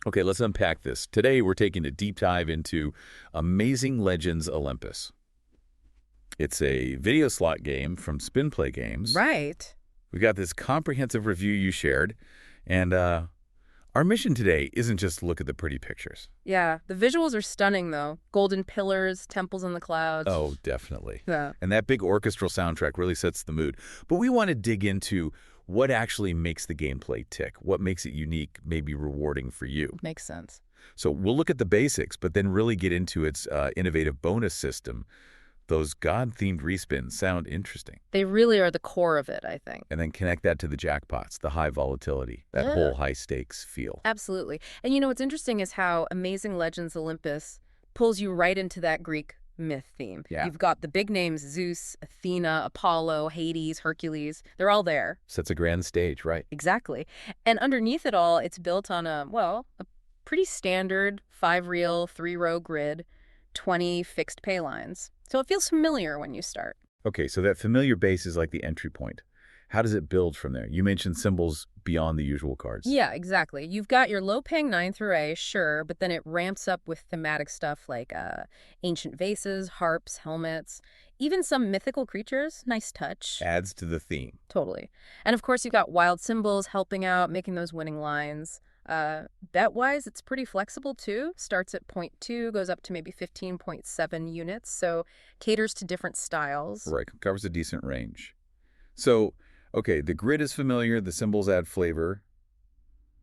Okay, let's unpack this. Today, we're taking a deep dive into Amazing Legends Olympus. It's a video slot game from Spin Play Games. Right. We've got this comprehensive review you shared, and our mission today isn't just to look at the pretty pictures. Yeah, the visuals are stunning, though. Golden pillars, temples in the clouds. Oh, definitely. Yeah. And that big orchestral soundtrack really sets the mood. But we want to dig into what actually makes the gameplay tick, what makes it unique, maybe rewarding for you. Makes sense. So we'll look at the basics, but then really get into its innovative bonus system. Those God-themed respins sound interesting. They really are the core of it, I think. And then connect that to the jackpots, the high volatility, that Yeah. whole high-stakes feel. Absolutely. And what's interesting is how Amazing Legends Olympus pulls you right into that Greek myth theme. Yeah. You've got the big names: Zeus, Athena, Apollo, Hades, Hercules. They're all there. Sets a grand stage, right? Exactly. And underneath it all, it's built on a pretty standard 5-reel, 3-row grid, 20 fixed pay lines. So it feels familiar when you start. Okay, so that familiar base is like the entry point. How does it build from there? You mentioned symbols beyond the usual cards. Yeah, exactly. You've got your low-paying 9 through A, sure, but then it ramps up with thematic stuff like ancient vases, harps, helmets, even some mythical creatures. Nice touch. Adds to the theme. Totally. And of course, you've got wild symbols helping out, making those winning lines. Bet-wise, it's pretty flexible, too. Starts at 0.2, goes up to maybe 15.7 units, so caters to different styles. Right, covers a decent range. So, okay, the grid is familiar, the symbols add flavor,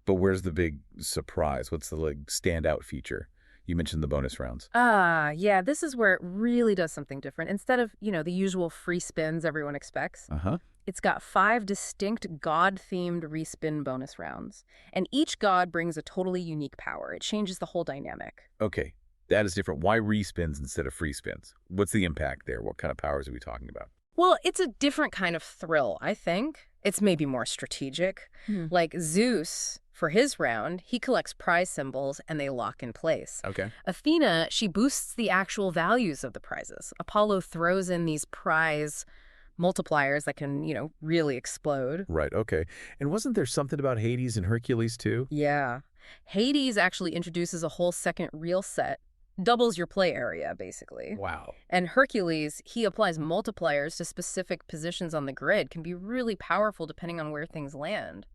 but where's the big surprise? What's the standout feature? You mentioned the bonus rounds. Yeah, this is where it really does something different. Instead of, the usual free spins everyone expects, Uh-huh. it's got 5 distinct god-themed respin bonus rounds. And each god brings a totally unique power. It changes the whole dynamic. Okay, that is different. Why respins instead of free spins? What's the impact there? What kind of powers are we talking about? Well, it's a different kind of thrill, I think. It's maybe more strategic. Like Zeus, for his round, he collects prize symbols and they lock in place. Okay. Athena, she boosts the actual values of the prizes. Apollo throws in these prize multipliers that can, really explode. Right, okay. And wasn't there something about Hades and Hercules, too? Yeah. Hades actually introduces a whole second reel set. Doubles your play area, basically. Wow. And Hercules, he applies multipliers to specific positions on the grid, can be really powerful depending on where things land.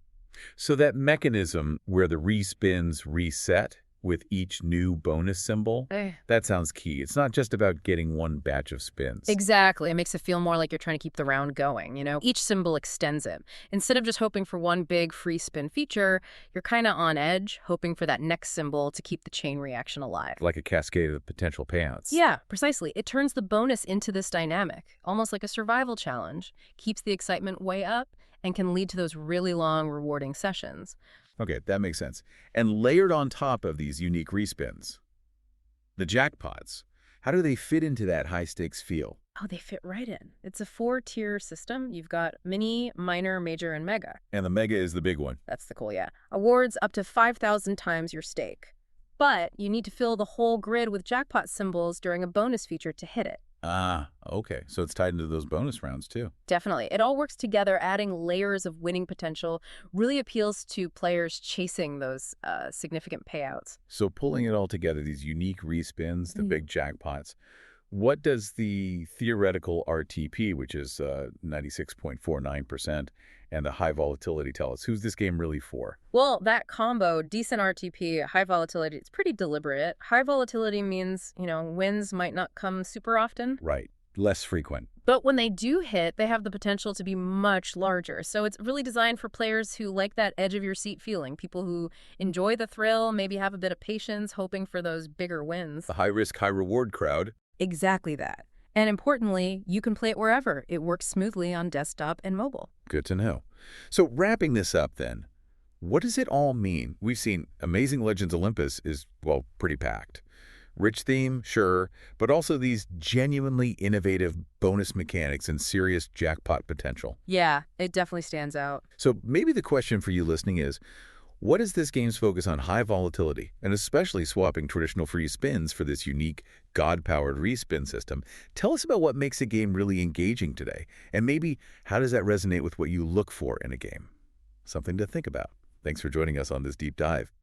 So that mechanism where the respins reset with each new bonus symbol, that sounds key. It's not just about getting one batch of spins. Exactly. It makes it feel more like you're trying to keep the round going, Each symbol extends it. Instead of just hoping for one big free spin feature, you're kind of on edge, hoping for that next symbol to keep the chain reaction alive. Like a cascade of potential payouts. Yeah, precisely. It turns the bonus into this dynamic, almost like a survival challenge, keeps the excitement way up, and can lead to those really long, rewarding sessions. Okay, that makes sense. And layered on top of these unique respins, the jackpots, how do they fit into that high-stakes feel? Oh, they fit right in. It's a 4-tier system. You've got mini, minor, major, and mega. And the mega is the big one. That's the cool, yeah. Awards up to 5,000 times your stake. But you need to fill the whole grid with jackpot symbols during a bonus feature to hit it. Ah, okay. So it's tied into those bonus rounds, too. Definitely. It all works together, adding layers of winning potential. Really appeals to players chasing those significant payouts. So pulling it all together, these unique respins, the big jackpots, what does the theoretical RTP, which is 96.49%, and the high volatility tell us? Who's this game really for? Well, that combo, decent RTP, high volatility, it's pretty deliberate. High volatility means, wins might not come super often. Right. Less frequent. But when they do hit, they have the potential to be much larger. So it's really designed for players who like that edge-of-your-seat feeling, people who enjoy the thrill, maybe have a bit of patience, hoping for those bigger wins. The high-risk, high-reward crowd. Exactly that. And importantly, you can play it wherever. It works smoothly on desktop and mobile. Good to know. So wrapping this up then, what does it all mean? We've seen Amazing Legends Olympus is, well, pretty packed. Rich theme, sure, but also these genuinely innovative bonus mechanics and serious jackpot potential. Yeah, it definitely stands out. So maybe the question for you listening is, what is this game's focus on high volatility, and especially swapping traditional free spins for this unique God-powered respin system? Tell us about what makes a game really engaging today, and maybe how does that resonate with what you look for in a game? Something to think about. Thanks for joining us on this deep dive.